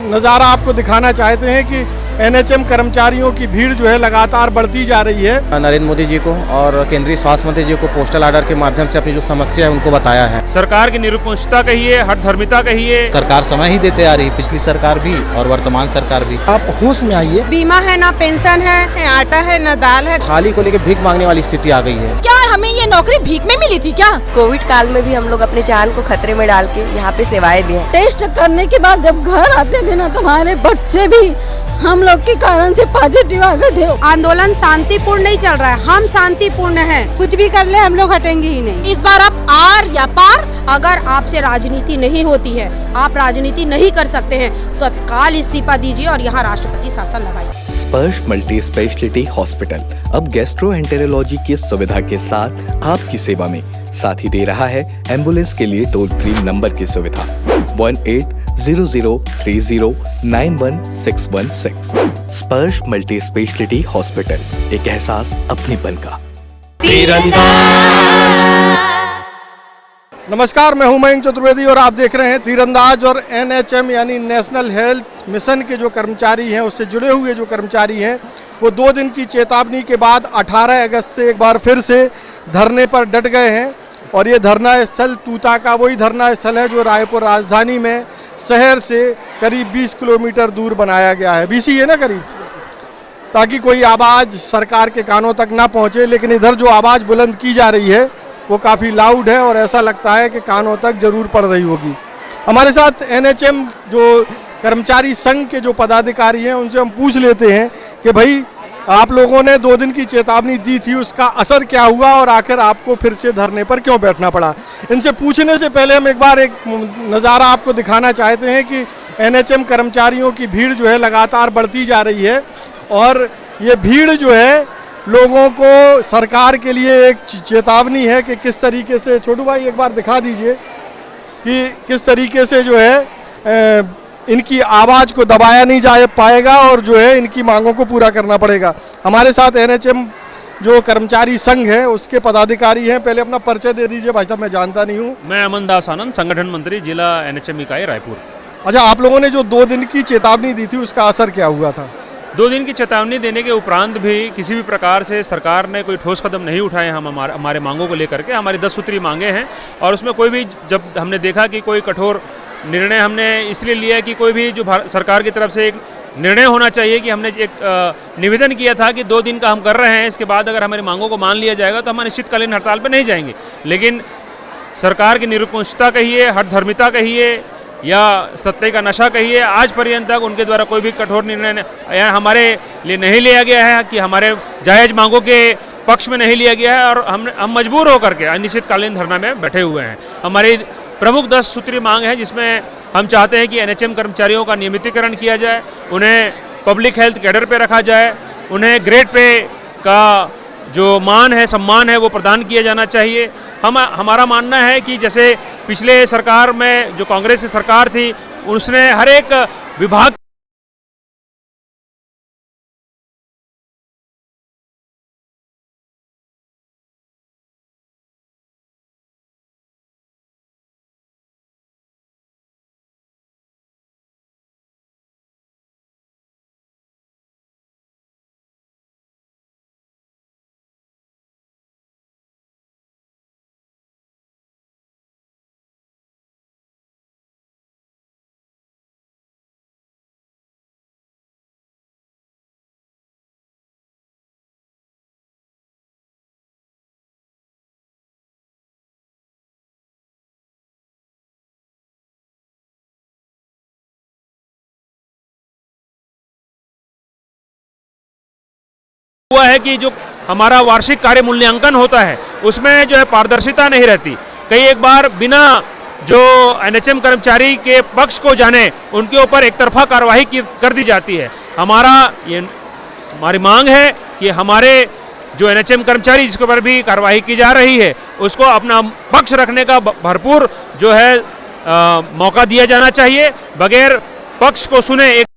नज़ारा आपको दिखाना चाहते हैं कि एनएचएम कर्मचारियों की भीड़ जो है लगातार बढ़ती जा रही है। नरेंद्र मोदी जी को और केंद्रीय स्वास्थ्य मंत्री जी को पोस्टल ऑर्डर के माध्यम से अपनी जो समस्या है उनको बताया है। सरकार की निरंकुशता कहिए, हठधर्मिता कहिए, सरकार समय ही देते आ रही, पिछली सरकार भी और वर्तमान सरकार भी। आप होश में आइए। बीमा है ना, पेंशन है, आटा है ना, दाल है। थाली को लेकर भीख मांगने वाली स्थिति आ गई है। क्या हमें ये नौकरी भीख में मिली थी क्या? कोविड काल में भी हम लोग अपने जान को खतरे में डाल के यहाँ पे सेवाएं दिए। टेस्ट करने के बाद जब घर आते थे ना, तुम्हारे बच्चे भी हम लोग के कारण से पॉजिटिव आ गए थे। आंदोलन शांतिपूर्ण नहीं चल रहा है, हम शांतिपूर्ण हैं। कुछ भी कर ले हम लोग हटेंगे ही नहीं। इस बार आप आर या पार, अगर आपसे राजनीति नहीं होती है, आप राजनीति नहीं कर सकते हैं, तो तत्काल इस्तीफा दीजिए और यहाँ राष्ट्रपति शासन लगाइए। स्पर्श मल्टी स्पेशलिटी हॉस्पिटल अब गैस्ट्रोएंटेरोलॉजी की सुविधा के साथ आपकी सेवा में, साथ ही दे रहा है एम्बुलेंस के लिए टोल फ्री नंबर की सुविधा 180030911616। स्पर्श मल्टी स्पेशलिटी हॉस्पिटल, एक एहसास अपनेपन का। नमस्कार, मैं हूं मयंक चतुर्वेदी और आप देख रहे हैं तीरंदाज। और एनएचएम यानी नेशनल हेल्थ मिशन के जो कर्मचारी हैं, उससे जुड़े हुए जो कर्मचारी हैं, वो 2 दिन की चेतावनी के बाद 18 अगस्त से एक बार फिर से धरने पर डट गए हैं। और ये धरना स्थल तूता का वही धरना स्थल है जो रायपुर राजधानी में शहर से करीब 20 किलोमीटर दूर बनाया गया है। 20 ही है ना करीब, ताकि कोई आवाज़ सरकार के कानों तक ना पहुँचे। लेकिन इधर जो आवाज़ बुलंद की जा रही है वो काफ़ी लाउड है और ऐसा लगता है कि कानों तक ज़रूर पड़ रही होगी। हमारे साथ एनएचएम जो कर्मचारी संघ के जो पदाधिकारी हैं, उनसे हम पूछ लेते हैं कि भाई, आप लोगों ने 2 दिन की चेतावनी दी थी, उसका असर क्या हुआ और आखिर आपको फिर से धरने पर क्यों बैठना पड़ा। इनसे पूछने से पहले हम एक बार एक नज़ारा आपको दिखाना चाहते हैं कि एनएचएम कर्मचारियों की भीड़ जो है लगातार बढ़ती जा रही है। और ये भीड़ जो है लोगों को सरकार के लिए एक चेतावनी है कि किस तरीके से, छोटू भाई एक बार दिखा दीजिए कि किस तरीके से जो है इनकी आवाज़ को दबाया नहीं जा पाएगा और जो है इनकी मांगों को पूरा करना पड़ेगा। हमारे साथ एनएचएम जो कर्मचारी संघ है उसके पदाधिकारी हैं। पहले अपना परिचय दे दीजिए भाई साहब, मैं जानता नहीं हूँ। मैं अमन दास आनंद, संगठन मंत्री, जिला एनएचएम इकाई रायपुर। अच्छा, आप लोगों ने जो 2 दिन की चेतावनी दी थी उसका असर क्या हुआ था? 2 दिन की चेतावनी देने के उपरांत भी किसी भी प्रकार से सरकार ने कोई ठोस कदम नहीं उठाए। हम हमारे मांगों को लेकर के, हमारी 10 सूत्री मांगे हैं और उसमें कोई भी, जब हमने देखा कि कोई कठोर निर्णय हमने इसलिए लिया कि कोई भी जो सरकार की तरफ से एक निर्णय होना चाहिए कि हमने एक निवेदन किया था कि 2 दिन का हम कर रहे हैं, इसके बाद अगर हमारी मांगों को मान लिया जाएगा तो हम अनिश्चितकालीन हड़ताल पर नहीं जाएंगे। लेकिन सरकार की निरंकुशता कहिए, हठधर्मिता कहिए या सत्ते का नशा कहिए, आज पर्यंत तक उनके द्वारा कोई भी कठोर निर्णय हमारे लिए नहीं लिया गया है, कि हमारे जायज़ मांगों के पक्ष में नहीं लिया गया है और हम मजबूर होकर के अनिश्चितकालीन धरना में बैठे हुए हैं। हमारी प्रमुख 10 सूत्री मांग है, जिसमें हम चाहते हैं कि एनएचएम कर्मचारियों का नियमितीकरण किया जाए, उन्हें पब्लिक हेल्थ कैडर पे रखा जाए, उन्हें ग्रेड पे का जो मान है, सम्मान है, वो प्रदान किया जाना चाहिए। हमारा मानना है कि जैसे पिछले सरकार में जो कांग्रेस की सरकार थी, उसने हर एक विभाग हुआ है कि जो हमारा वार्षिक कार्य मूल्यांकन होता है उसमें जो है पारदर्शिता नहीं रहती। कई एक बार बिना जो एनएचएम कर्मचारी के पक्ष को जाने उनके ऊपर एक तरफा कार्रवाई कर दी जाती है। हमारी मांग है कि हमारे जो एनएचएम कर्मचारी जिसके ऊपर भी कार्रवाई की जा रही है उसको अपना पक्ष रखने का भरपूर जो है मौका दिया जाना चाहिए। बगैर पक्ष को सुने एक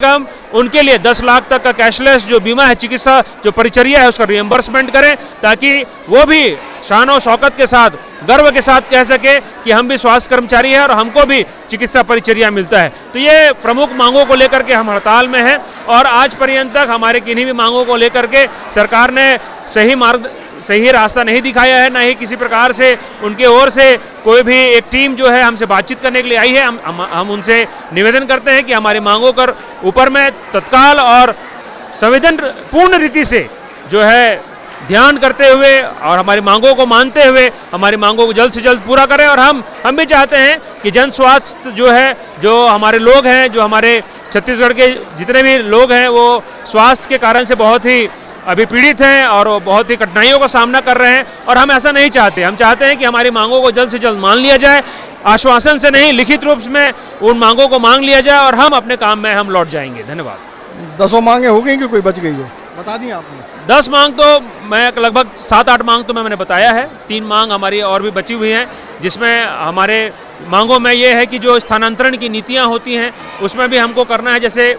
कम उनके लिए 10 लाख तक का कैशलेस जो बीमा है, चिकित्सा जो परिचर्या है उसका रिएम्बर्समेंट करें, ताकि वो भी शान और शौकत के साथ, गर्व के साथ कह सके कि हम भी स्वास्थ्य कर्मचारी हैं और हमको भी चिकित्सा परिचर्या मिलता है। तो ये प्रमुख मांगों को लेकर के हम हड़ताल में हैं और आज पर्यंत तक हमारे किन्हीं भी मांगों को लेकर के सरकार ने सही रास्ता नहीं दिखाया है, ना ही किसी प्रकार से उनके ओर से कोई भी एक टीम जो है हमसे बातचीत करने के लिए आई है। हम उनसे निवेदन करते हैं कि हमारी मांगों पर ऊपर में तत्काल और संवेदनपूर्ण रीति से जो है ध्यान करते हुए और हमारी मांगों को मानते हुए हमारी मांगों को जल्द से जल्द पूरा करें। और हम भी चाहते हैं कि जन स्वास्थ्य जो है, जो हमारे लोग हैं, जो हमारे छत्तीसगढ़ के जितने भी लोग हैं, वो स्वास्थ्य के कारण से बहुत ही अभी पीड़ित हैं और बहुत ही कठिनाइयों का सामना कर रहे हैं और हम ऐसा नहीं चाहते। हम चाहते हैं कि हमारी मांगों को जल्द से जल्द मान लिया जाए, आश्वासन से नहीं, लिखित रूप में उन मांगों को मांग लिया जाए और हम अपने काम में हम लौट जाएंगे। धन्यवाद। 10 मांगे हो गई कि कोई बच गई है, बता दी आपने? 10 मांग तो मैं लगभग 7-8 मांग तो मैंने बताया है। 3 मांग हमारी और भी बची हुई हैं, जिसमें हमारे मांगों में ये है कि जो स्थानांतरण की नीतियाँ होती हैं उसमें भी हमको करना है। जैसे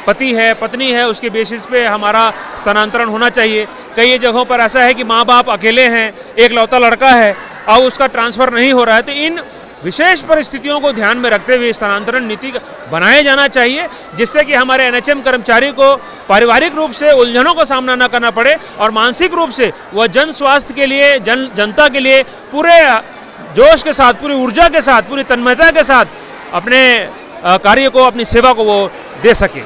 पति है, पत्नी है, उसके बेसिस पे हमारा स्थानांतरण होना चाहिए। कई जगहों पर ऐसा है कि माँ बाप अकेले हैं, एक लौता लड़का है और उसका ट्रांसफ़र नहीं हो रहा है। तो इन विशेष परिस्थितियों को ध्यान में रखते हुए स्थानांतरण नीति बनाया जाना चाहिए, जिससे कि हमारे एनएचएम कर्मचारी को पारिवारिक रूप से उलझनों का सामना न करना पड़े और मानसिक रूप से वह जन स्वास्थ्य के लिए, जनता के लिए पूरे जोश के साथ, पूरी ऊर्जा के साथ, पूरी तन्मयता के साथ अपने कार्य को, अपनी सेवा को वो दे सके।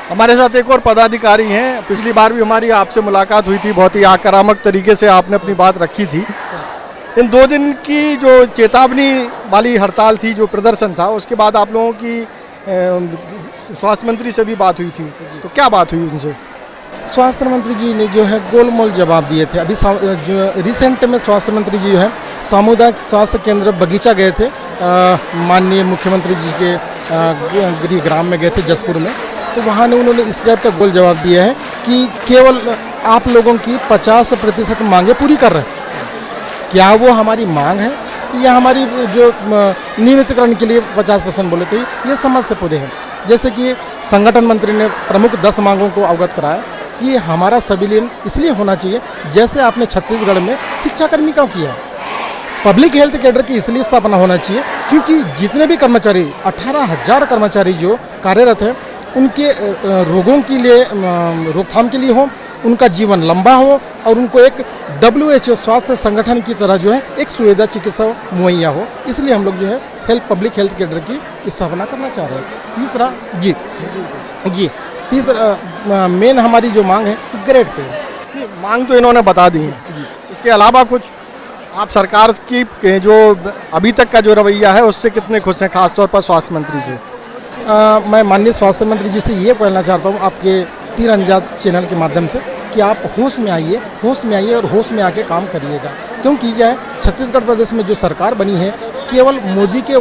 हमारे साथ एक और पदाधिकारी हैं। पिछली बार भी हमारी आपसे मुलाकात हुई थी, बहुत ही आक्रामक तरीके से आपने अपनी बात रखी थी। इन 2 दिन की जो चेतावनी वाली हड़ताल थी, जो प्रदर्शन था, उसके बाद आप लोगों की स्वास्थ्य मंत्री से भी बात हुई थी, तो क्या बात हुई उनसे? स्वास्थ्य मंत्री जी ने जो है गोलमोल जवाब दिए थे। अभी जो रिसेंट में स्वास्थ्य मंत्री जी जो है सामुदायिक स्वास्थ्य केंद्र बगीचा गए थे, माननीय मुख्यमंत्री जी के गृह ग्राम में गए थे जसपुर में। तो वहाँ ने उन्होंने इस टाइप का गोल जवाब दिया है कि केवल आप लोगों की 50% मांगे पूरी कर रहे हैं। क्या वो हमारी मांग है या हमारी जो नियमितीकरण के लिए 50% बोले थे, ये समझ से पूरे हैं। जैसे कि संगठन मंत्री ने प्रमुख 10 मांगों को अवगत कराया कि हमारा संविलियन इसलिए होना चाहिए जैसे आपने छत्तीसगढ़ में शिक्षाकर्मी का किया। पब्लिक हेल्थ कैडर की इसलिए स्थापना होना चाहिए क्योंकि जितने भी कर्मचारी 18,000 कर्मचारी जो कार्यरत हैं, उनके रोगों के लिए, रोकथाम के लिए हो, उनका जीवन लंबा हो और उनको एक WHO स्वास्थ्य संगठन की तरह जो है एक सुविधा चिकित्सा मुहैया हो। इसलिए हम लोग जो है पब्लिक हेल्थ कैडर की स्थापना करना चाह रहे हैं। तीसरा मेन हमारी जो मांग है ग्रेड पे। मांग तो इन्होंने बता दी है जी। इसके अलावा कुछ आप सरकार की जो अभी तक का जो रवैया है उससे कितने खुश हैं, खासतौर पर स्वास्थ्य मंत्री से? मैं माननीय स्वास्थ्य मंत्री जी से ये कहना चाहता हूँ आपके तीर अंदाज चैनल के माध्यम से कि आप होश में आइए और होश में आके काम करिएगा। क्योंकि क्या है, छत्तीसगढ़ प्रदेश में जो सरकार बनी है केवल मोदी के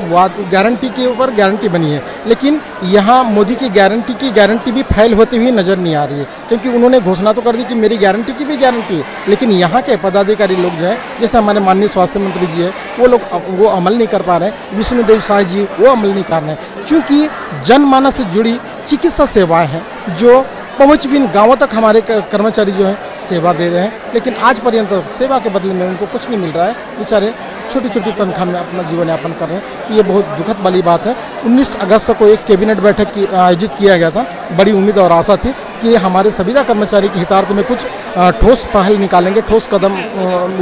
गारंटी के ऊपर गारंटी बनी है, लेकिन यहाँ मोदी की गारंटी भी फेल होती हुई नज़र नहीं आ रही है। क्योंकि उन्होंने घोषणा तो कर दी कि मेरी गारंटी की भी गारंटी है, लेकिन यहाँ के पदाधिकारी लोग जो है, जैसे हमारे माननीय स्वास्थ्य मंत्री जी है, वो अमल नहीं कर पा रहे हैं। विष्णुदेव साय जी वो अमल नहीं कर रहे हैं, चूँकि जनमानस से जुड़ी चिकित्सा सेवाएँ हैं जो पहुँच भी गाँवों तक हमारे कर्मचारी जो है सेवा दे रहे हैं, लेकिन आज पर्यंत सेवा के बदले में उनको कुछ नहीं मिल रहा है। बेचारे छोटी छोटी तनख्वाह में अपना जीवन यापन कर रहे हैं। तो ये बहुत दुखद वाली बात है। 19 अगस्त को एक कैबिनेट बैठक आयोजित किया गया था। बड़ी उम्मीद और आशा थी कि हमारे संविदा कर्मचारी के हितार्थ में कुछ ठोस पहल निकालेंगे, ठोस कदम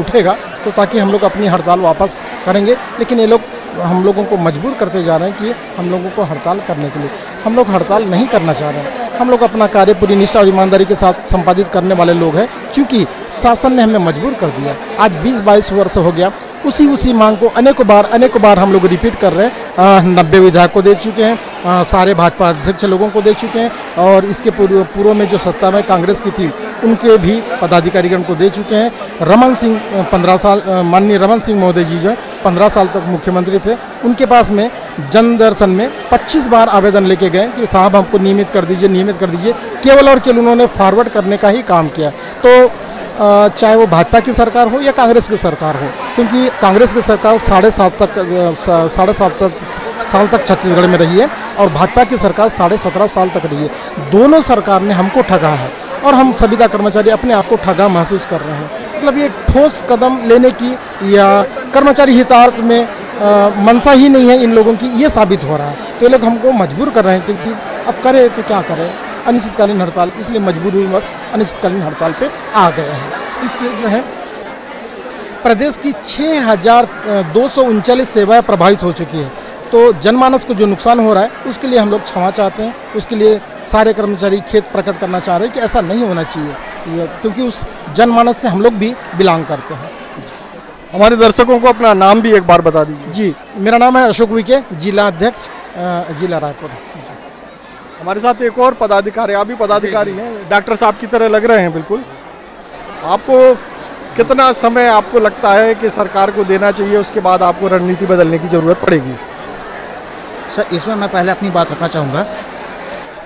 उठेगा, तो ताकि हम लोग अपनी हड़ताल वापस करेंगे। लेकिन ये लोग हम लोगों को मजबूर करते जा रहे हैं कि हम लोगों को हड़ताल करने के लिए। हम लोग हड़ताल नहीं करना चाह रहे हैं। हम लोग अपना कार्य पूरी निष्ठा और ईमानदारी के साथ संपादित करने वाले लोग हैं, क्योंकि शासन ने हमें मजबूर कर दिया। आज 20-22 वर्ष हो गया, उसी मांग को अनेकों बार हम लोग रिपीट कर रहे हैं। 90 विधायक को दे चुके हैं, सारे भाजपा अध्यक्ष लोगों को दे चुके हैं, और इसके पूर्व में जो सत्ता में कांग्रेस की थी उनके भी पदाधिकारीगण को दे चुके हैं। रमन सिंह 15 साल, माननीय रमन सिंह महोदय जी जो है 15 साल तक मुख्यमंत्री थे, उनके पास में जनदर्शन में 25 बार आवेदन लेके गए कि साहब हमको नियमित कर दीजिए। केवल और केवल उन्होंने फॉरवर्ड करने का ही काम किया। तो चाहे वो भाजपा की सरकार हो या कांग्रेस की सरकार हो, क्योंकि कांग्रेस की सरकार 7.5 तक साल तक छत्तीसगढ़ में रही है और भाजपा की सरकार 17.5 साल तक रही है। दोनों सरकार ने हमको ठगा है और हम संविदा कर्मचारी अपने आप को ठगा महसूस कर रहे हैं। मतलब ये ठोस कदम लेने की या कर्मचारी हितार्थ में मंशा ही नहीं है इन लोगों की, ये साबित हो रहा है। तो ये लोग हमको मजबूर कर रहे हैं, क्योंकि अब करें तो क्या करें, अनिश्चितकालीन हड़ताल, इसलिए मजबूरी बस अनिश्चितकालीन हड़ताल पे आ गए हैं। इससे जो है प्रदेश की 6,239 सेवाएं प्रभावित हो चुकी है। तो जनमानस को जो नुकसान हो रहा है उसके लिए हम लोग क्षमा चाहते हैं, उसके लिए सारे कर्मचारी खेद प्रकट करना चाह रहे हैं कि ऐसा नहीं होना चाहिए, क्योंकि उस जनमानस से हम लोग भी बिलोंग करते हैं। हमारे दर्शकों को अपना नाम भी एक बार बता दीजिए। जी, मेरा नाम है अशोक विके, जिला अध्यक्ष जिला रायपुर। हमारे साथ एक और पदाधिकारी, आप भी पदाधिकारी हैं, डॉक्टर साहब की तरह लग रहे हैं बिल्कुल। आपको कितना समय आपको लगता है कि सरकार को देना चाहिए, उसके बाद आपको रणनीति बदलने की ज़रूरत पड़ेगी? सर, इसमें मैं पहले अपनी बात रखना चाहूँगा।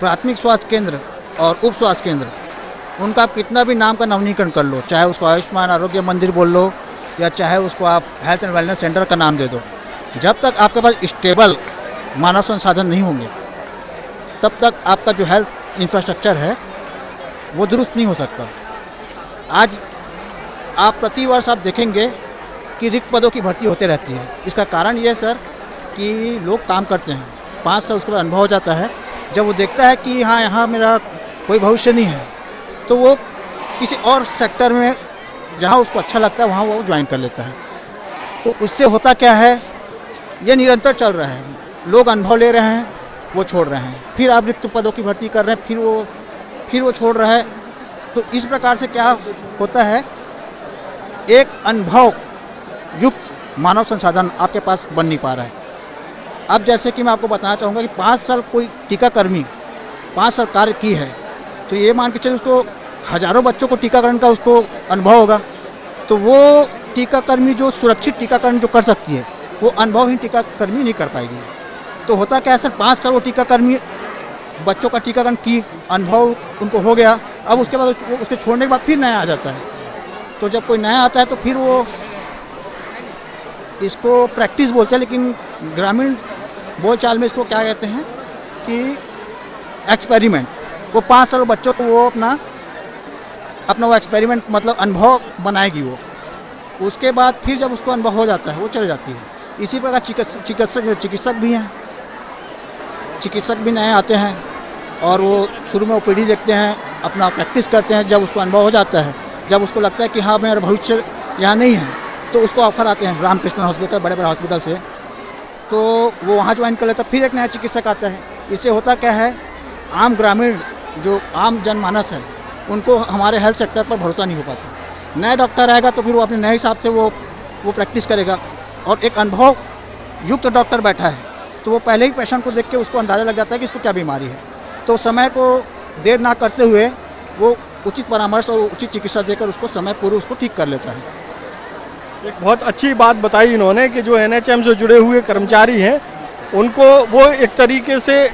प्राथमिक स्वास्थ्य केंद्र और उप स्वास्थ्य केंद्र, उनका आप कितना भी नाम का नवीनीकरण कर लो, चाहे उसको आयुष्मान आरोग्य मंदिर बोल लो या चाहे उसको आप हेल्थ एंड वेलनेस सेंटर का नाम दे दो, जब तक आपके पास स्टेबल मानव संसाधन नहीं होंगे तब तक आपका जो हेल्थ इंफ्रास्ट्रक्चर है वो दुरुस्त नहीं हो सकता। आज आप प्रतिवर्ष आप देखेंगे कि रिक्त पदों की भर्ती होते रहती है। इसका कारण ये है सर कि लोग काम करते हैं, 5 साल उसके बाद अनुभव हो जाता है, जब वो देखता है कि हाँ यहाँ मेरा कोई भविष्य नहीं है तो वो किसी और सेक्टर में जहाँ उसको अच्छा लगता है वहाँ वो ज्वाइन कर लेता है। तो उससे होता क्या है, ये निरंतर चल रहा है, लोग अनुभव ले रहे हैं, वो छोड़ रहे हैं, फिर आप रिक्त पदों की भर्ती कर रहे हैं, फिर वो छोड़ रहा है। तो इस प्रकार से क्या होता है, एक अनुभव युक्त मानव संसाधन आपके पास बन नहीं पा रहा है। अब जैसे कि मैं आपको बताना चाहूँगा कि 5 साल कोई टीकाकर्मी 5 साल कार्य की है तो ये मान के चलिए उसको हज़ारों बच्चों को टीकाकरण का उसको अनुभव होगा, तो वो टीकाकर्मी जो सुरक्षित टीकाकरण जो कर सकती है वो अनुभवहीन टीकाकर्मी नहीं कर पाएगी। तो होता क्या है सर, 5 साल वो टीकाकर्मी बच्चों का टीकाकरण की अनुभव उनको हो गया, अब उसके बाद उसके छोड़ने के बाद फिर नया आ जाता है। तो जब कोई नया आता है तो फिर वो इसको प्रैक्टिस बोलते हैं, लेकिन ग्रामीण बोलचाल में इसको क्या कहते हैं कि एक्सपेरिमेंट। वो 5 साल बच्चों को वो अपना वो एक्सपेरिमेंट मतलब अनुभव बनाएगी वो, उसके बाद फिर जब उसको अनुभव हो जाता है वो चल जाती है। इसी प्रकार चिकित्सक भी हैं, चिकित्सक भी नए आते हैं और वो शुरू में ओपीडी देखते हैं, अपना प्रैक्टिस करते हैं, जब उसको अनुभव हो जाता है, जब उसको लगता है कि हाँ मेरा भविष्य यहाँ नहीं है तो उसको ऑफर आते हैं रामकृष्ण हॉस्पिटल, बड़े बड़े हॉस्पिटल से, तो वो वहाँ ज्वाइन कर लेता है, फिर एक नया चिकित्सक आता है। इससे होता क्या है, आम ग्रामीण जो आम जनमानस है उनको हमारे हेल्थ सेक्टर पर भरोसा नहीं हो पाता। नया डॉक्टर आएगा तो फिर वो अपने नए हिसाब से वो प्रैक्टिस करेगा, और एक अनुभव युक्त डॉक्टर बैठा है तो वो पहले ही पेशेंट को देख के उसको अंदाज़ा लग जाता है कि इसको क्या बीमारी है, तो समय को देर ना करते हुए वो उचित परामर्श और उचित चिकित्सा देकर उसको समय पूर्व उसको ठीक कर लेता है। एक बहुत अच्छी बात बताई इन्होंने कि जो एनएचएम से जुड़े हुए कर्मचारी हैं उनको वो एक तरीके से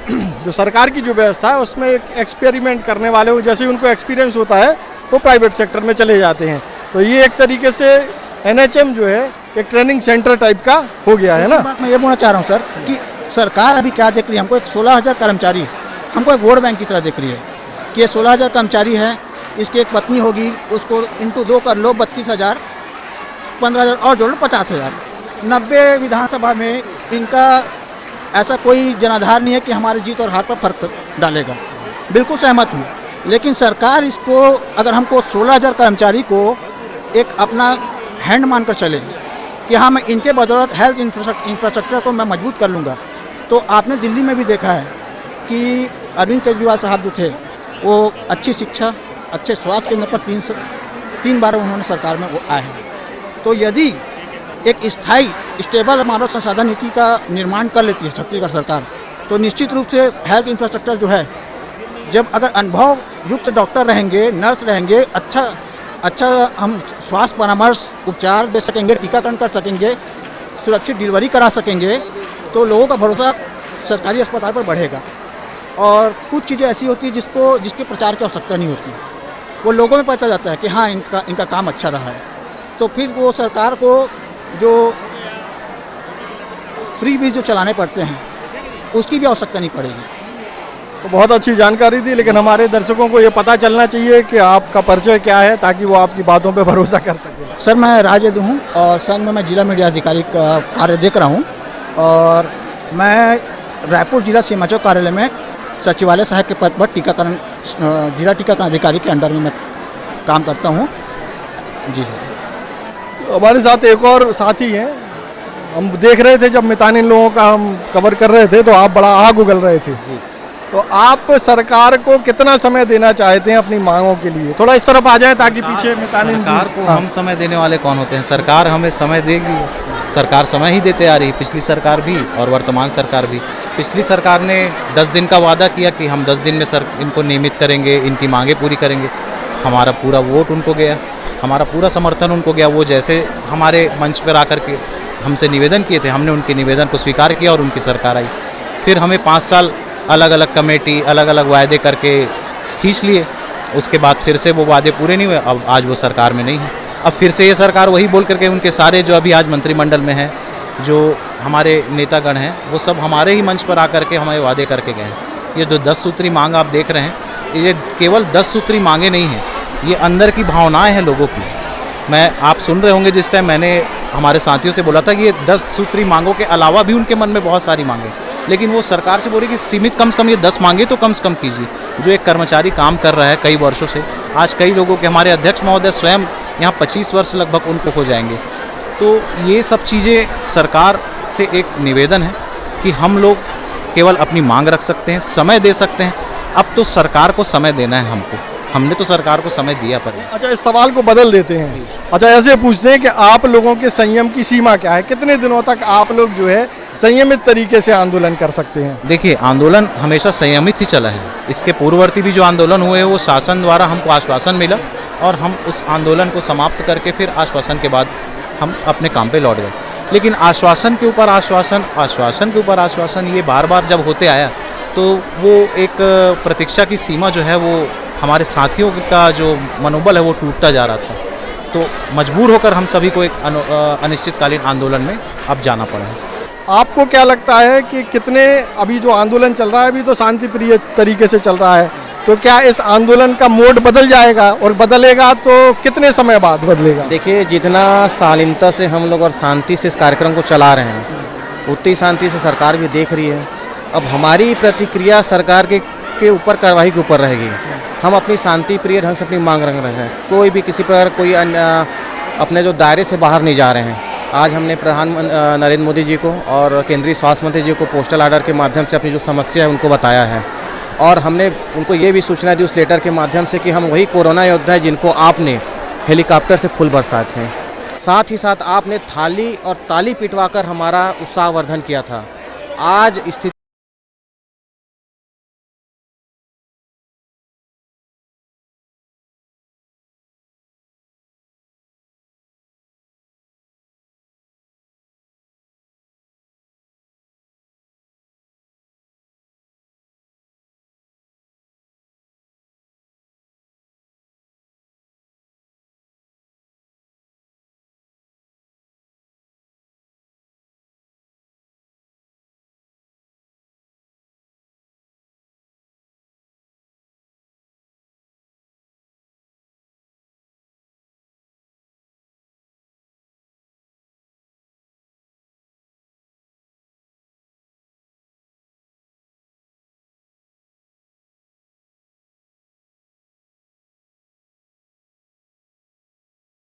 जो सरकार की जो व्यवस्था है उसमें एक एक्सपेरिमेंट करने वाले हो, जैसे उनको एक्सपीरियंस होता है वो प्राइवेट सेक्टर में चले जाते हैं। तो ये एक तरीके से एनएचएम जो है एक ट्रेनिंग सेंटर टाइप का हो गया है ना। मैं ये बोलना चाह रहा हूँ सर कि सरकार अभी क्या देख रही है, हमको एक 16,000 कर्मचारी हमको एक वोट बैंक की तरह देख रही है कि ये 16,000 कर्मचारी है, इसकी एक पत्नी होगी, उसको इंटू 2 कर लो, 32,000, 15,000 और जोड़ लो 50,000। 90 विधानसभा में इनका ऐसा कोई जनाधार नहीं है कि हमारे जीत और हार पर फर्क डालेगा। बिल्कुल सहमत हूँ, लेकिन सरकार इसको अगर हमको 16,000 कर्मचारी को एक अपना हैंड मानकर चले कि हाँ मैं इनके बदौलत हेल्थ इंफ्रास्ट्रक्चर को मैं मजबूत कर लूँगा, तो आपने दिल्ली में भी देखा है कि अरविंद केजरीवाल साहब जो थे वो अच्छी शिक्षा अच्छे स्वास्थ्य केंद्र पर 3 बार उन्होंने सरकार में वो आए हैं। तो यदि एक स्थायी स्टेबल मानव संसाधन नीति का निर्माण कर लेती है छत्तीसगढ़ सरकार, तो निश्चित रूप से हेल्थ इंफ्रास्ट्रक्चर जो है, जब अगर अनुभव युक्त डॉक्टर रहेंगे, नर्स रहेंगे, अच्छा हम स्वास्थ्य परामर्श उपचार दे सकेंगे, टीकाकरण कर सकेंगे, सुरक्षित डिलीवरी करा सकेंगे, तो लोगों का भरोसा सरकारी अस्पताल पर बढ़ेगा। और कुछ चीज़ें ऐसी होती हैं जिसके प्रचार की आवश्यकता नहीं होती, वो लोगों में पता जाता है कि हाँ इनका काम अच्छा रहा है, तो फिर वो सरकार को जो फ्री भी जो चलाने पड़ते हैं उसकी भी आवश्यकता नहीं पड़ेगी। तो बहुत अच्छी जानकारी दी, लेकिन हमारे दर्शकों को ये पता चलना चाहिए कि आपका परिचय क्या है ताकि वो आपकी बातों पे भरोसा कर सकें। सर मैं राजेद हूँ और संघ में मैं जिला मीडिया अधिकारी का कार्य देख रहा हूँ और मैं रायपुर जिला सीमा चौक कार्यालय में सचिवालय सहायक के पद पर टीकाकरण जिला टीकाकरण अधिकारी के अंडर में मैं काम करता हूँ। जी सर। हमारे साथ एक और साथी हैं, हम देख रहे थे जब मितानिन लोगों का हम कवर कर रहे थे तो आप बड़ा आग उगल रहे थे। तो आप सरकार को कितना समय देना चाहते हैं अपनी मांगों के लिए? थोड़ा इस तरफ आ जाए ताकि पीछे मितानिन सरकार को हम समय देने वाले कौन होते हैं? सरकार हमें समय देगी। सरकार समय ही देते आ रही है, पिछली सरकार भी और वर्तमान सरकार भी। पिछली सरकार ने 10 दिन का वादा किया कि हम 10 दिन में इनको नियमित करेंगे, इनकी मांगें पूरी करेंगे। हमारा पूरा वोट उनको गया, हमारा पूरा समर्थन उनको गया। वो जैसे हमारे मंच पर आकर के हमसे निवेदन किए थे, हमने उनके निवेदन को स्वीकार किया और उनकी सरकार आई। फिर हमें 5 साल अलग अलग कमेटी अलग अलग वायदे करके खींच लिए, उसके बाद फिर से वो वादे पूरे नहीं हुए। अब आज वो सरकार में नहीं है, अब फिर से ये सरकार वही बोल करके उनके सारे जो अभी आज मंत्रिमंडल में हैं, जो हमारे नेतागण हैं, वो सब हमारे ही मंच पर आकर के हमें वादे करके गए हैं। ये जो 10 सूत्री मांग आप देख रहे हैं, ये केवल 10 सूत्री मांगे नहीं हैं, ये अंदर की भावनाएँ हैं लोगों की। आप सुन रहे होंगे जिस टाइम मैंने हमारे साथियों से बोला था कि ये 10 सूत्री मांगों के अलावा भी उनके मन में बहुत सारी मांगे, लेकिन वो सरकार से बोल रही कि सीमित कम से कम ये 10 मांगे तो कम से कम कीजिए। जो एक कर्मचारी काम कर रहा है कई वर्षों से, आज कई लोगों के, हमारे अध्यक्ष महोदय स्वयं यहाँ 25 वर्ष लगभग उनको हो जाएंगे। तो ये सब चीज़ें सरकार से एक निवेदन है कि हम लोग केवल अपनी मांग रख सकते हैं, समय दे सकते हैं। अब तो सरकार को समय देना है हमको, हमने तो सरकार को समय दिया पर। अच्छा, इस सवाल को बदल देते हैं। अच्छा, ऐसे पूछते हैं कि आप लोगों के संयम की सीमा क्या है? कितने दिनों तक आप लोग जो है संयमित तरीके से आंदोलन कर सकते हैं? देखिए, आंदोलन हमेशा संयमित ही चला है। इसके पूर्ववर्ती भी जो आंदोलन हुए वो शासन द्वारा हमको आश्वासन मिला और हम उस आंदोलन को समाप्त करके फिर आश्वासन के बाद हम अपने काम पे लौट गए। लेकिन आश्वासन के ऊपर आश्वासन, आश्वासन के ऊपर आश्वासन, ये बार बार जब होते आया तो वो एक प्रतीक्षा की सीमा जो है, वो हमारे साथियों का जो मनोबल है वो टूटता जा रहा था। तो मजबूर होकर हम सभी को एक अनिश्चितकालीन आंदोलन में अब जाना पड़ा है। आपको क्या लगता है कि कितने, अभी जो आंदोलन चल रहा है अभी तो शांति प्रिय तरीके से चल रहा है, तो क्या इस आंदोलन का मोड बदल जाएगा और बदलेगा तो कितने समय बाद बदलेगा? देखिए, जितना शालीनता से हम लोग और शांति से इस कार्यक्रम को चला रहे हैं, उतनी शांति से सरकार भी देख रही है। अब हमारी प्रतिक्रिया सरकार के ऊपर, कार्रवाई के ऊपर रहेगी। हम अपनी शांति प्रिय ढंग से अपनी मांग रख रहे हैं, कोई भी किसी प्रकार कोई अपने जो दायरे से बाहर नहीं जा रहे हैं। आज हमने प्रधानमंत्री नरेंद्र मोदी जी को और केंद्रीय स्वास्थ्य मंत्री जी को पोस्टल आर्डर के माध्यम से अपनी जो समस्या है उनको बताया है, और हमने उनको ये भी सूचना दी उस लेटर के माध्यम से कि हम वही कोरोना योद्धा है जिनको आपने हेलीकॉप्टर से फूल बरसाते हैं। साथ ही साथ आपने थाली और ताली पिटवाकर हमारा उत्साहवर्धन किया था। आज स्थिति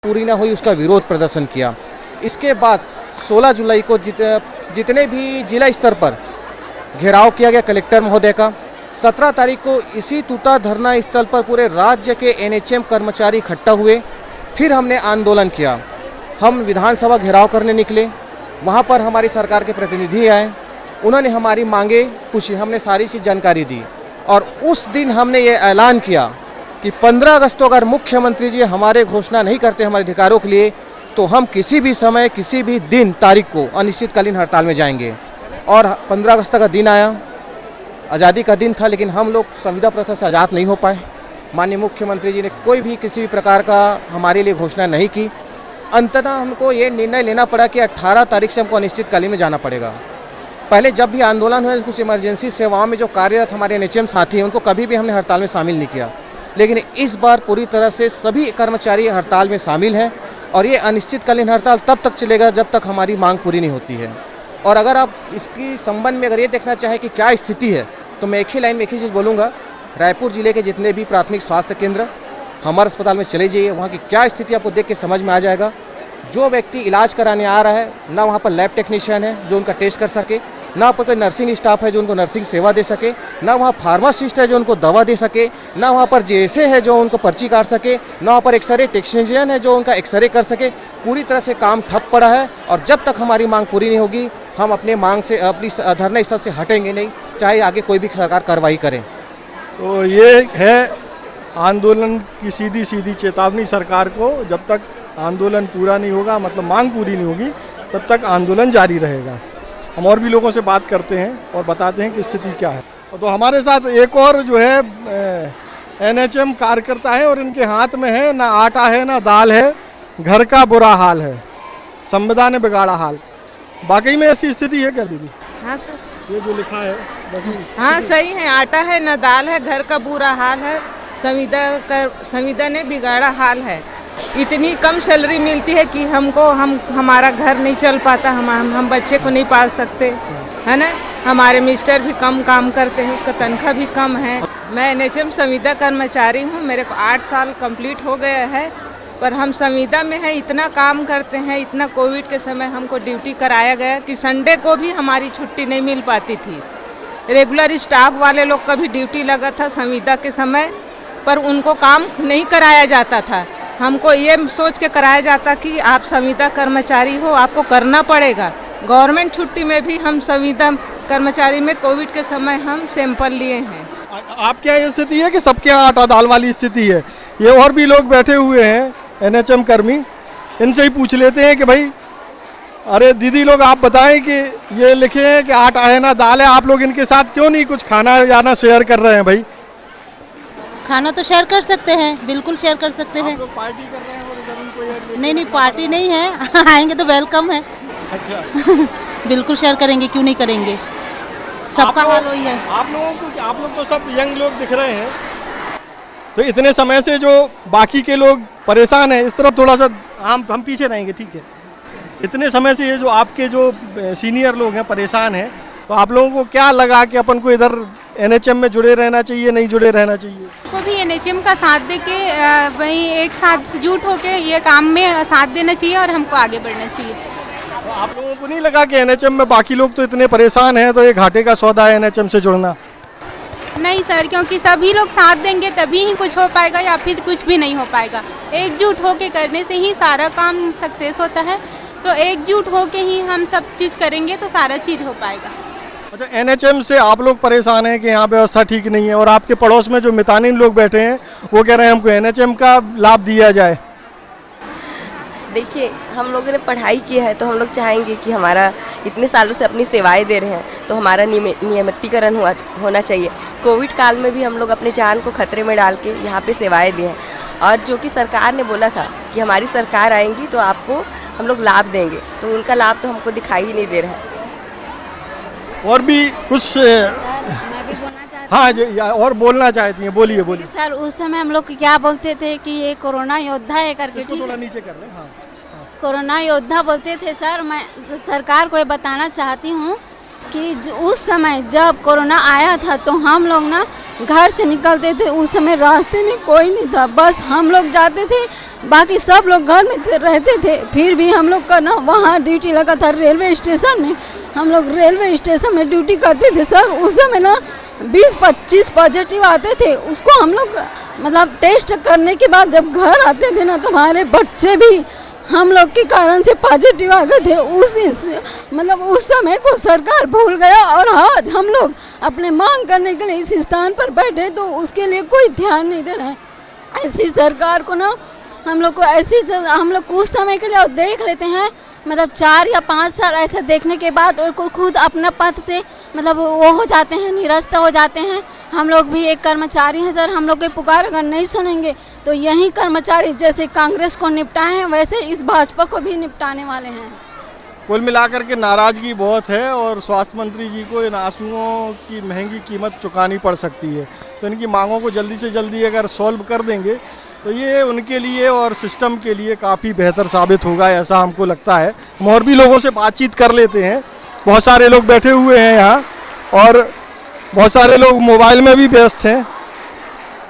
पूरी ना हुई, उसका विरोध प्रदर्शन किया। इसके बाद 16 जुलाई को जितने भी जिला स्तर पर घेराव किया गया कलेक्टर महोदय का, 17 तारीख को इसी तूता धरना स्थल पर पूरे राज्य के एनएचएम कर्मचारी इकट्ठा हुए। फिर हमने आंदोलन किया, हम विधानसभा घेराव करने निकले। वहाँ पर हमारी सरकार के प्रतिनिधि आए, उन्होंने हमारी मांगे पूछी, हमने सारी चीज़ जानकारी दी और उस दिन हमने ये ऐलान किया कि 15 अगस्त को अगर मुख्यमंत्री जी हमारे घोषणा नहीं करते हमारे अधिकारों के लिए, तो हम किसी भी समय, किसी भी दिन, तारीख को अनिश्चितकालीन हड़ताल में जाएंगे। और 15 अगस्त का दिन आया, आज़ादी का दिन था, लेकिन हम लोग संविदा प्रथा से आज़ाद नहीं हो पाए। माननीय मुख्यमंत्री जी ने कोई भी किसी भी प्रकार का हमारे लिए घोषणा नहीं की। अंततः हमको ये निर्णय लेना पड़ा कि 18 तारीख से हमको अनिश्चितकालीन में जाना पड़ेगा। पहले जब भी आंदोलन हुए कुछ इमरजेंसी सेवाओं में जो कार्यरत हमारे एनएचएम साथी हैं उनको कभी भी हमने हड़ताल में शामिल नहीं किया, लेकिन इस बार पूरी तरह से सभी कर्मचारी हड़ताल में शामिल हैं और ये अनिश्चितकालीन हड़ताल तब तक चलेगा जब तक हमारी मांग पूरी नहीं होती है। और अगर आप इसकी संबंध में अगर ये देखना चाहें कि क्या स्थिति है तो मैं एक ही लाइन में एक ही चीज़ बोलूँगा, रायपुर जिले के जितने भी प्राथमिक स्वास्थ्य केंद्र हमारे अस्पताल में चले जाइए, वहाँ की क्या स्थिति आपको देख के समझ में आ जाएगा। जो व्यक्ति इलाज कराने आ रहा है ना वहाँ पर लैब टेक्नीशियन है जो उनका टेस्ट कर सके, ना वहाँ पर कोई नर्सिंग स्टाफ है जो उनको नर्सिंग सेवा दे सके, ना वहाँ फार्मासिस्ट है जो उनको दवा दे सके, ना वहाँ पर जेएसए है जो उनको पर्ची काट सके, ना वहाँ पर एक्सरे टेक्नीशियन है जो उनका एक्सरे कर सके। पूरी तरह से काम ठप पड़ा है और जब तक हमारी मांग पूरी नहीं होगी हम अपने मांग से अपनी धरना स्थल से हटेंगे नहीं, चाहे आगे कोई भी सरकार कार्रवाई करे। तो ये है आंदोलन की सीधी सीधी चेतावनी सरकार को, जब तक आंदोलन पूरा नहीं होगा, मतलब मांग पूरी नहीं होगी, तब तक आंदोलन जारी रहेगा। हम और भी लोगों से बात करते हैं और बताते हैं कि स्थिति क्या है। तो हमारे साथ एक और जो है एनएचएम कार्यकर्ता है और इनके हाथ में है ना आटा है ना दाल है, घर का बुरा हाल है, संविदा ने बिगाड़ा हाल। वाकई में ऐसी स्थिति है क्या दीदी? हाँ सर, ये जो लिखा है बस हाँ सही है, आटा है ना दाल है, घर का बुरा हाल है, संविदा ने बिगाड़ा हाल है। इतनी कम सैलरी मिलती है कि हमारा घर नहीं चल पाता, हम बच्चे को नहीं पाल सकते, है ना। हमारे मिस्टर भी कम काम करते हैं, उसका तनख्वाह भी कम है। मैं एनएचएम संविदा कर्मचारी हूँ, मेरे को 8 साल कंप्लीट हो गया है, पर हम संविदा में है, इतना काम करते हैं, इतना कोविड के समय हमको ड्यूटी कराया गया कि संडे को भी हमारी छुट्टी नहीं मिल पाती थी। रेगुलर स्टाफ वाले लोग का भी ड्यूटी लगा था संविदा के समय, पर उनको काम नहीं कराया जाता था। हमको ये सोच के कराया जाता कि आप संविदा कर्मचारी हो, आपको करना पड़ेगा। गवर्नमेंट छुट्टी में भी हम संविदा कर्मचारी में कोविड के समय हम सैंपल लिए हैं। आपके यहाँ ये स्थिति है कि सबके यहाँ आटा दाल वाली स्थिति है? ये और भी लोग बैठे हुए हैं एनएचएम कर्मी, इनसे ही पूछ लेते हैं कि भाई अरे दीदी लोग आप बताएं कि ये लिखे हैं कि आटा है ना दाल है, आप लोग इनके साथ क्यों नहीं कुछ खाना या ना शेयर कर रहे हैं? भाई खाना तो शेयर कर सकते हैं, बिल्कुल शेयर कर सकते हैं। आप लोग पार्टी कर रहे हैं और इधर उनको नहीं पार्टी नहीं है, आएंगे तो वेलकम है। अच्छा बिल्कुल शेयर करेंगे, क्यों नहीं करेंगे, सबका हाल वही है। आप लोग तो सब यंग लोग दिख रहे हैं, तो इतने समय से जो बाकी के लोग परेशान हैं, इस तरफ थोड़ा सा हम पीछे रहेंगे, ठीक है। इतने समय से ये जो आपके जो सीनियर लोग हैं परेशान हैं, तो आप लोगों को क्या लगा कि अपन को इधर एनएचएम में जुड़े रहना चाहिए, नहीं जुड़े रहना चाहिए? को भी एनएचएम का साथ दे के वही एक साथ जुट होके ये काम में साथ देना चाहिए और हमको आगे बढ़ना चाहिए। तो आप लोगों को नहीं लगा कि एनएचएम में बाकी लोग तो इतने परेशान हैं, तो ये घाटे का सौदा है एनएचएम से जुड़ना? नहीं सर, क्योंकि सभी लोग साथ देंगे तभी ही कुछ हो पाएगा या फिर कुछ भी नहीं हो पाएगा। एकजुट होके करने से ही सारा काम सक्सेस होता है, तो एकजुट होके ही हम सब चीज़ करेंगे तो सारा चीज़ हो पाएगा। अच्छा, एनएचएम से आप लोग परेशान हैं कि यहाँ व्यवस्था ठीक नहीं है, और आपके पड़ोस में जो मितानिन लोग बैठे हैं वो कह रहे हैं हमको एनएचएम का लाभ दिया जाए। देखिए, हम लोगों ने पढ़ाई की है तो हम लोग चाहेंगे कि हमारा इतने सालों से अपनी सेवाएं दे रहे हैं तो हमारा नियमितीकरण होना चाहिए। कोविड काल में भी हम लोग अपने जान को खतरे में डाल के यहाँ पे सेवाएं दी हैं, और जो कि सरकार ने बोला था कि हमारी सरकार आएंगी तो आपको हम लोग लाभ देंगे, तो उनका लाभ तो हमको दिखाई ही नहीं दे रहा है। और भी कुछ हाँ जी, और बोलना चाहती हैं, बोलिए बोलिए। सर, उस समय हम लोग क्या बोलते थे कि ये कोरोना योद्धा है करके, ठीक थोड़ा नीचे कर लें। हाँ, कोरोना योद्धा बोलते थे सर। मैं सरकार को ये बताना चाहती हूँ कि उस समय जब कोरोना आया था तो हम लोग ना घर से निकलते थे, उस समय रास्ते में कोई नहीं था, बस हम लोग जाते थे, बाकी सब लोग घर में रहते थे। फिर भी हम लोग का ना वहाँ ड्यूटी लगा था रेलवे स्टेशन में, हम लोग रेलवे स्टेशन में ड्यूटी करते थे सर। उस समय ना 20-25 पॉजिटिव आते थे, उसको हम लोग मतलब टेस्ट करने के बाद जब घर आते थे ना तो हमारे बच्चे भी हम लोग के कारण से पॉजिटिव आ गए थे। उस समय को सरकार भूल गया, और आज हम लोग अपने मांग करने के लिए इस स्थान पर बैठे तो उसके लिए कोई ध्यान नहीं दे रहा है। ऐसी सरकार को ना हम लोग कुछ समय के लिए देख लेते हैं, मतलब 4 या 5 साल ऐसे देखने के बाद वो खुद अपना पद से मतलब वो हो जाते हैं, निरस्त हो जाते हैं। हम लोग भी एक कर्मचारी हैं सर, हम लोग के पुकार अगर नहीं सुनेंगे तो यही कर्मचारी जैसे कांग्रेस को निपटाए हैं वैसे इस भाजपा को भी निपटाने वाले हैं। कुल मिलाकर के नाराज़गी बहुत है और स्वास्थ्य मंत्री जी को इन आंसुओं की महंगी कीमत चुकानी पड़ सकती है। तो इनकी मांगों को जल्दी से जल्दी अगर सॉल्व कर देंगे तो ये उनके लिए और सिस्टम के लिए काफ़ी बेहतर साबित होगा, ऐसा हमको लगता है। हम और भी लोगों से बातचीत कर लेते हैं। बहुत सारे लोग बैठे हुए हैं यहाँ और बहुत सारे लोग मोबाइल में भी व्यस्त हैं।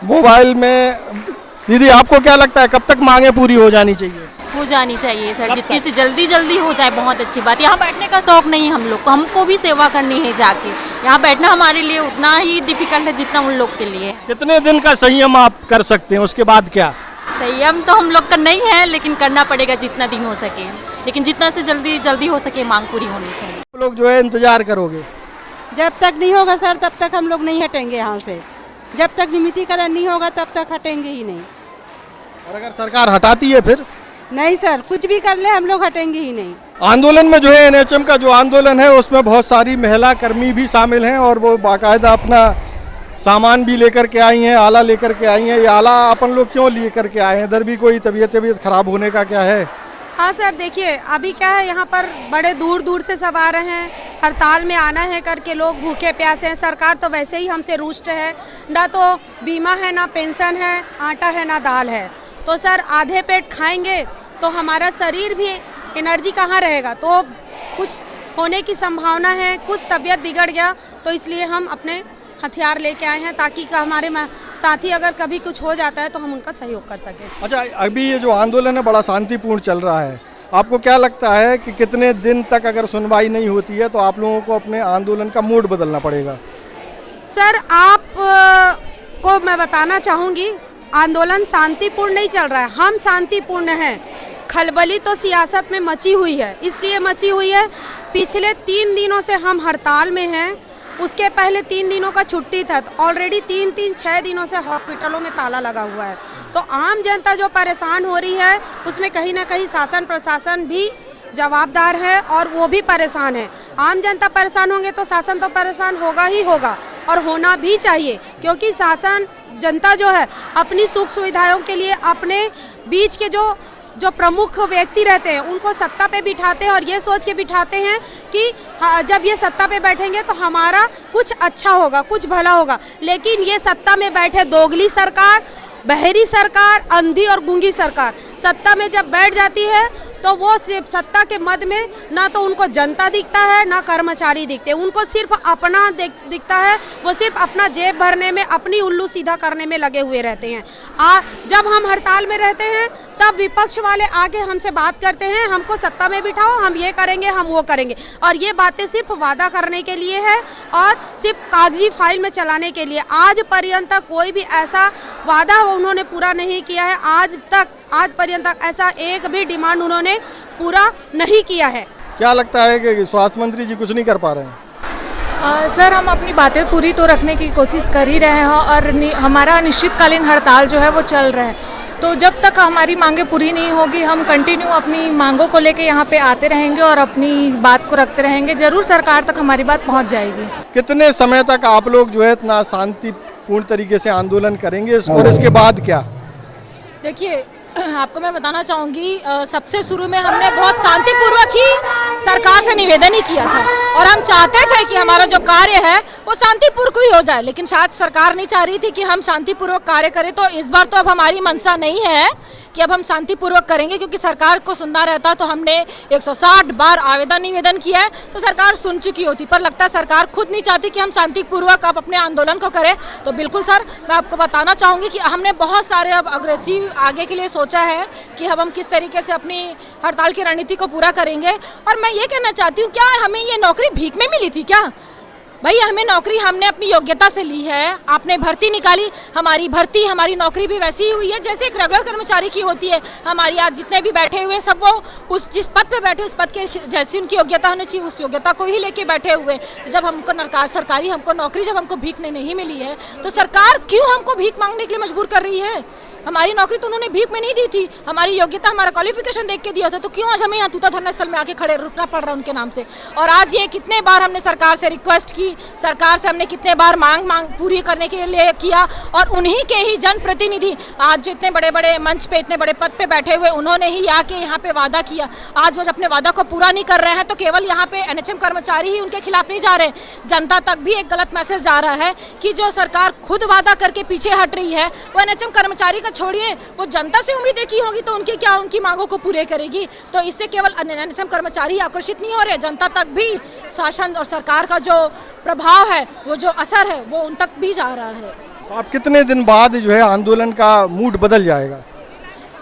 मोबाइल में दीदी आपको क्या लगता है कब तक मांगें पूरी हो जानी चाहिए? हो जानी चाहिए सर, जितनी से जल्दी हो जाए बहुत अच्छी बात। यहाँ बैठने का शौक नहीं हम लोग को, हमको भी सेवा करनी है जाके। यहाँ बैठना हमारे लिए उतना ही डिफिकल्ट है जितना उन लोग के लिए। कितने दिन का संयम आप कर सकते हैं, उसके बाद क्या? संयम तो हम लोग का नहीं है, लेकिन करना पड़ेगा जितना दिन हो सके, लेकिन जितना से जल्दी हो सके मांग पूरी होनी चाहिए। आप लोग जो है इंतजार करोगे? जब तक नहीं होगा सर तब तक हम लोग नहीं हटेंगे यहाँ से। जब तक नियमितीकरण नहीं होगा तब तक हटेंगे ही नहीं। और अगर सरकार हटाती है फिर? नहीं सर, कुछ भी कर ले हम लोग हटेंगे ही नहीं। आंदोलन में जो है एनएचएम का जो आंदोलन है उसमें बहुत सारी महिला कर्मी भी शामिल हैं और वो बाकायदा अपना सामान भी लेकर के आई हैं, आला लेकर के आई हैं। ये आला अपन लोग क्यों लेकर के आए हैं? इधर भी कोई तबीयत खराब होने का क्या है? हाँ सर, देखिए अभी क्या है, यहाँ पर बड़े दूर दूर से सब आ रहे हैं, हड़ताल में आना है करके लोग भूखे प्यासे हैं। सरकार तो वैसे ही हमसे रुष्ट है, ना तो बीमा है, ना पेंशन है, आटा है, ना दाल है। तो सर आधे पेट खाएंगे तो हमारा शरीर भी एनर्जी कहाँ रहेगा? तो कुछ होने की संभावना है, कुछ तबीयत बिगड़ गया तो इसलिए हम अपने हथियार लेके आए हैं ताकि हमारे साथी अगर कभी कुछ हो जाता है तो हम उनका सहयोग कर सकें। अच्छा, अभी ये जो आंदोलन है बड़ा शांतिपूर्ण चल रहा है, आपको क्या लगता है कि कितने दिन तक अगर सुनवाई नहीं होती है तो आप लोगों को अपने आंदोलन का मूड बदलना पड़ेगा? सर आप को मैं बताना चाहूँगी, आंदोलन शांतिपूर्ण नहीं चल रहा है, हम शांतिपूर्ण हैं। खलबली तो सियासत में मची हुई है, इसलिए मची हुई है पिछले 3 दिनों से हम हड़ताल में हैं। उसके पहले 3 दिनों का छुट्टी था, तो ऑलरेडी 6 दिनों से हॉस्पिटलों में ताला लगा हुआ है। तो आम जनता जो परेशान हो रही है उसमें कहीं ना कहीं शासन प्रशासन भी जवाबदार है और वो भी परेशान है। आम जनता परेशान होंगे तो शासन तो परेशान होगा ही होगा और होना भी चाहिए, क्योंकि शासन जनता जो है अपनी सुख सुविधाओं के लिए अपने बीच के जो प्रमुख व्यक्ति रहते हैं उनको सत्ता पे बिठाते हैं और ये सोच के बिठाते हैं कि जब ये सत्ता पे बैठेंगे तो हमारा कुछ अच्छा होगा, कुछ भला होगा। लेकिन ये सत्ता में बैठे दोगली सरकार, बहरी सरकार, अंधी और गूंगी सरकार सत्ता में जब बैठ जाती है तो वो सिर्फ सत्ता के मद में ना तो उनको जनता दिखता है ना कर्मचारी दिखते, उनको सिर्फ अपना दिखता है। वो सिर्फ अपना जेब भरने में, अपनी उल्लू सीधा करने में लगे हुए रहते हैं। जब हम हड़ताल में रहते हैं तब विपक्ष वाले आके हमसे बात करते हैं, हमको सत्ता में बिठाओ, हम ये करेंगे, हम वो करेंगे, और ये बातें सिर्फ वादा करने के लिए है और सिर्फ कागजी फाइल में चलाने के लिए। आज पर्यंत कोई भी ऐसा वादा उन्होंने पूरा नहीं किया है। आज पर्यंत ऐसा एक भी डिमांड उन्होंने पूरा नहीं किया है। क्या लगता है कि स्वास्थ्य मंत्री जी कुछ नहीं कर पा रहे हैं? सर हम अपनी बातें पूरी तो रखने की कोशिश कर ही रहे हैं और हमारा अनिश्चितकालीन हड़ताल जो है वो चल रहा है। तो जब तक हमारी मांगें पूरी नहीं होगी हम कंटिन्यू अपनी मांगों को लेके यहाँ पे आते रहेंगे और अपनी बात को रखते रहेंगे। जरूर सरकार तक हमारी बात पहुँच जाएगी। कितने समय तक आप लोग जो है इतना शांतिपूर्ण तरीके से आंदोलन करेंगे और इसके बाद क्या? देखिए आपको मैं बताना चाहूँगी, सबसे शुरू में हमने बहुत शांतिपूर्वक ही सरकार से निवेदन ही किया था और हम चाहते थे कि हमारा जो कार्य है वो शांतिपूर्वक ही हो जाए, लेकिन शायद सरकार नहीं चाह रही थी कि हम शांतिपूर्वक कार्य करें। तो इस बार तो अब हमारी मंशा नहीं है कि अब हम शांतिपूर्वक करेंगे, क्योंकि सरकार को सुनना रहता तो हमने 160 बार आवेदन निवेदन किया है तो सरकार सुन चुकी होती, पर लगता है सरकार खुद नहीं चाहती कि हम शांतिपूर्वक अब अपने आंदोलन को करें। तो बिल्कुल सर मैं आपको बताना चाहूँगी कि हमने बहुत सारे अब अग्रेसिव आगे के लिए सोचा है कि अब हम किस तरीके से अपनी हड़ताल की रणनीति को पूरा करेंगे। और मैं ये कहना चाहती हूँ, क्या हमें ये नौकरी भीख में मिली थी क्या? भाई हमें नौकरी हमने अपनी योग्यता से ली है, आपने भर्ती निकाली, हमारी भर्ती हमारी नौकरी भी वैसी ही हुई है जैसे एक रेगुलर कर्मचारी की होती है। हमारी आज जितने भी बैठे हुए सब वो उस जिस पद पे बैठे उस पद के जैसी उनकी योग्यता होनी चाहिए उस योग्यता को ही लेके बैठे हुए। तो जब हमको सरकारी हमको नौकरी जब हमको भीख नहीं मिली है तो सरकार क्यों हमको भीख मांगने के लिए मजबूर कर रही है? हमारी नौकरी तो उन्होंने भीख में नहीं दी थी, हमारी योग्यता हमारा क्वालिफिकेशन देख के दिया था, तो क्यों आज हमें यहाँ तूता धरना स्थल में आके खड़े रुकना पड़ रहा है उनके नाम से। और आज ये कितने बार हमने सरकार से रिक्वेस्ट की, सरकार से हमने कितने बार मांग पूरी करने के लिए किया, और उन्हीं के ही जनप्रतिनिधि आज जो इतने बड़े बड़े मंच पे इतने बड़े पद पे बैठे हुए, उन्होंने ही आके यहाँ पे वादा किया, आज वो अपने वादा को पूरा नहीं कर रहे हैं। तो केवल यहाँ पे NHM कर्मचारी ही उनके खिलाफ नहीं जा रहे, जनता तक भी एक गलत मैसेज जा रहा है कि जो सरकार खुद वादा करके पीछे हट रही है, वो NHM कर्मचारी का छोड़िए, वो जनता से उम्मीदें की होगी तो उनकी क्या, उनकी मांगों को पूरे करेगी। तो इससे केवल NHM कर्मचारी आकर्षित नहीं हो रहे, जनता तक भी शासन और सरकार का जो प्रभाव है, वो जो असर है, वो उन तक भी जा रहा है। आप कितने दिन बाद जो है आंदोलन का मूड बदल जाएगा?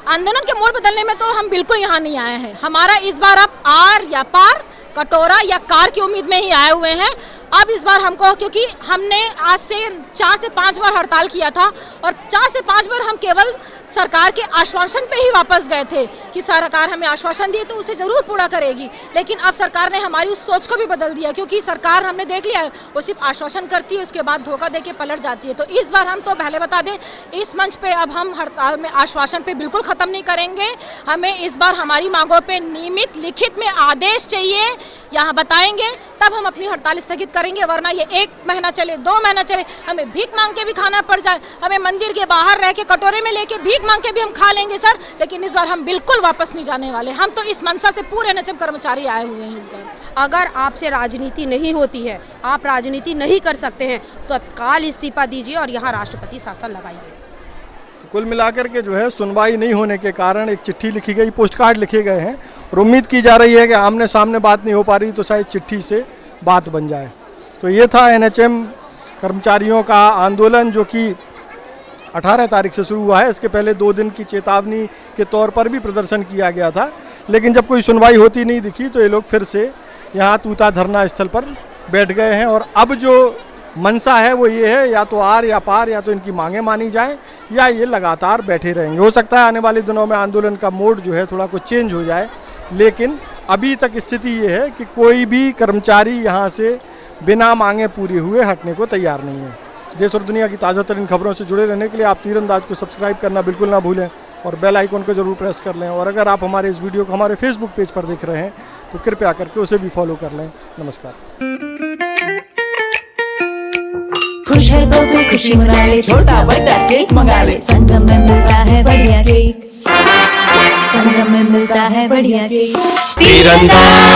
आंदोलन के मूड बदलने में तो हम बिल्कुल यहाँ नहीं आए हैं। हमारा इस बार अब आर या पार, कटोरा या कार की उम्मीद में ही आए हुए हैं। अब इस बार हमको, क्योंकि हमने आज से 4 से 5 बार हड़ताल किया था और 4 से 5 बार हम केवल सरकार के आश्वासन पे ही वापस गए थे कि सरकार हमें आश्वासन दिए तो उसे ज़रूर पूरा करेगी, लेकिन अब सरकार ने हमारी उस सोच को भी बदल दिया, क्योंकि सरकार हमने देख लिया है वो सिर्फ आश्वासन करती है, उसके बाद धोखा दे के पलट जाती है। तो इस बार हम तो पहले बता दें, इस मंच पे अब हम हड़ताल में आश्वासन पे बिल्कुल ख़त्म नहीं करेंगे। हमें इस बार हमारी मांगों पे नियमित लिखित में आदेश चाहिए, यहाँ बताएंगे तब हम अपनी हड़ताल स्थगित करेंगे, वरना ये 1 महीना चले, 2 महीना चले, हमें भीख मांग के भी खाना पड़ जाए, हमें मंदिर के बाहर रह के कटोरे में लेके भीख मांग के भी हम खा लेंगे सर, लेकिन इस बार हम बिल्कुल वापस नहीं जाने वाले। हम तो इस मनसा से पूरे NHM कर्मचारी आए हुए हैं इस बार। अगर आपसे राजनीति नहीं होती है, आप राजनीति नहीं कर सकते हैं, तो तत्काल इस्तीफा दीजिए और यहाँ राष्ट्रपति शासन लगाइए। कुल मिलाकर के जो है सुनवाई नहीं होने के कारण एक चिट्ठी लिखी गई, पोस्ट कार्ड लिखे गए हैं और उम्मीद की जा रही है कि आमने सामने बात नहीं हो पा रही तो शायद चिट्ठी से बात बन जाए। तो ये था NHM कर्मचारियों का आंदोलन जो कि 18 तारीख से शुरू हुआ है। इसके पहले 2 दिन की चेतावनी के तौर पर भी प्रदर्शन किया गया था, लेकिन जब कोई सुनवाई होती नहीं दिखी तो ये लोग फिर से यहाँ तूता धरना स्थल पर बैठ गए हैं। और अब जो मंशा है वो ये है, या तो आर या पार, या तो इनकी मांगें मानी जाएं या ये लगातार बैठे रहेंगे। हो सकता है आने वाले दिनों में आंदोलन का मोड जो है थोड़ा कुछ चेंज हो जाए, लेकिन अभी तक स्थिति ये है कि कोई भी कर्मचारी यहाँ से बिना मांगे पूरी हुए हटने को तैयार नहीं है। देश और दुनिया की ताज़ा तरीन खबरों से जुड़े रहने के लिए आप तीरंदाज को सब्सक्राइब करना बिल्कुल ना भूलें और बेल आइकन को जरूर प्रेस कर लें। और अगर आप हमारे इस वीडियो को हमारे फेसबुक पेज पर देख रहे हैं तो कृपया करके उसे भी फॉलो कर लें। नमस्कार। खुश है तो कोई खुशी मना ले, छोटा बड़ा केक मंगा ले, संगम में मिलता है बढ़िया केक, संगम में मिलता है बढ़िया केक। तीरंदाज।